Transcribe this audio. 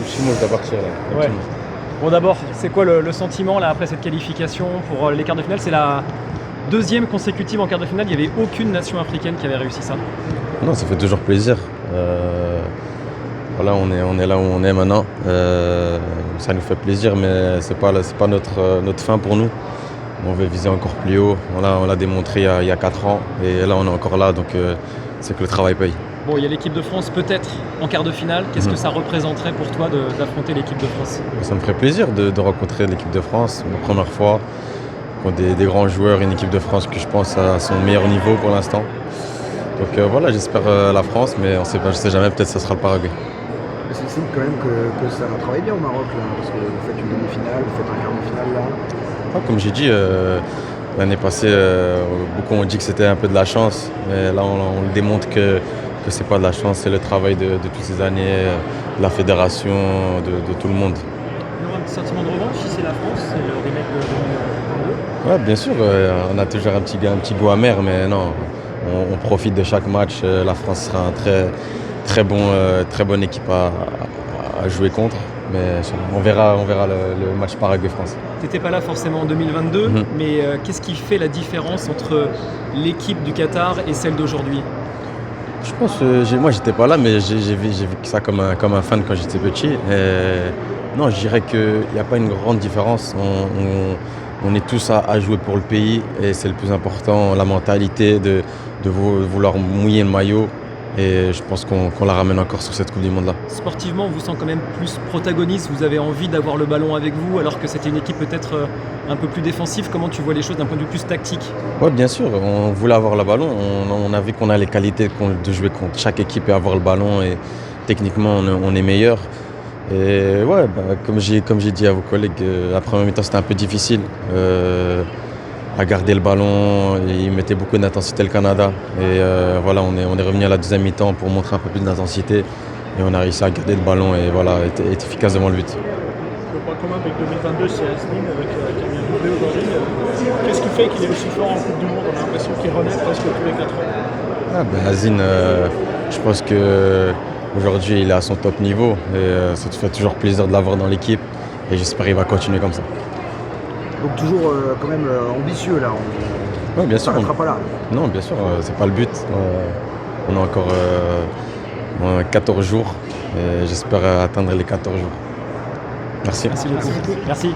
Chimo, je dois partir là. Ouais. Bon, d'abord, c'est quoi le sentiment là après cette qualification pour les quarts de finale? C'est la deuxième consécutive en quart de finale. Il n'y avait aucune nation africaine qui avait réussi ça. Non, ça fait toujours plaisir. Voilà, on est là où on est maintenant. Ça nous fait plaisir, mais c'est pas notre fin pour nous. On veut viser encore plus haut. Voilà, on l'a démontré il y a 4 ans et là on est encore là, donc c'est que le travail paye. Bon, il y a l'équipe de France peut-être en quart de finale. Qu'est-ce que ça représenterait pour toi d'affronter l'équipe de France? Ça me ferait plaisir de rencontrer l'équipe de France, ma première fois, contre des grands joueurs, une équipe de France que je pense à son meilleur niveau pour l'instant. Donc voilà, j'espère la France, mais on sait pas, je sais jamais, peut-être ça sera le Paraguay. C'est signe quand même que ça travaille bien au Maroc, là, parce que vous faites une demi-finale, vous faites un quart de finale là. Comme j'ai dit, l'année passée, beaucoup ont dit que c'était un peu de la chance, mais là on le démontre que c'est pas de la chance, c'est le travail de toutes ces années, de la fédération, de tout le monde. Il y aura un petit sentiment de revanche si c'est la France, c'est le remake de 2022. Ouais, bien sûr, on a toujours un petit goût amer, mais non, on profite de chaque match. La France sera un très bonne équipe à jouer contre, mais on verra le match Paraguay-France. Tu n'étais pas là forcément en 2022, mais qu'est-ce qui fait la différence entre l'équipe du Qatar et celle d'aujourd'hui? Je pense, moi j'étais pas là, mais j'ai vu ça comme un fan quand j'étais petit. Non, je dirais qu'il n'y a pas une grande différence. On est tous à jouer pour le pays et c'est le plus important, la mentalité de vouloir mouiller le maillot. Et je pense qu'on la ramène encore sur cette Coupe du Monde-là. Sportivement, on vous sent quand même plus protagoniste, vous avez envie d'avoir le ballon avec vous, alors que c'était une équipe peut-être un peu plus défensive. Comment tu vois les choses d'un point de vue plus tactique? Oui, bien sûr, on voulait avoir le ballon. On a vu qu'on a les qualités de jouer contre chaque équipe et avoir le ballon. Et techniquement, on est meilleur. Et ouais, comme j'ai dit à vos collègues, la première mi-temps c'était un peu difficile à garder le ballon. Ils mettaient beaucoup d'intensité le Canada. Et voilà, on est revenu à la deuxième mi-temps pour montrer un peu plus d'intensité. Et on a réussi à garder le ballon et voilà, être efficace devant le but. Le point commun avec 2022, c'est Asnin avec qui vient doubler aujourd'hui. Qu'est-ce qui fait qu'il est aussi fort en Coupe du Monde? On a l'impression qu'il renaît presque tous les 4 ans. Asnin, je pense qu'aujourd'hui il est à son top niveau. Et ça te fait toujours plaisir de l'avoir dans l'équipe. Et j'espère qu'il va continuer comme ça. Donc toujours quand même ambitieux là. Oui, bien sûr. On ne pas là. Non, bien sûr, c'est pas le but. On a encore 14 jours et j'espère atteindre les 14 jours. Merci. Merci beaucoup. Merci.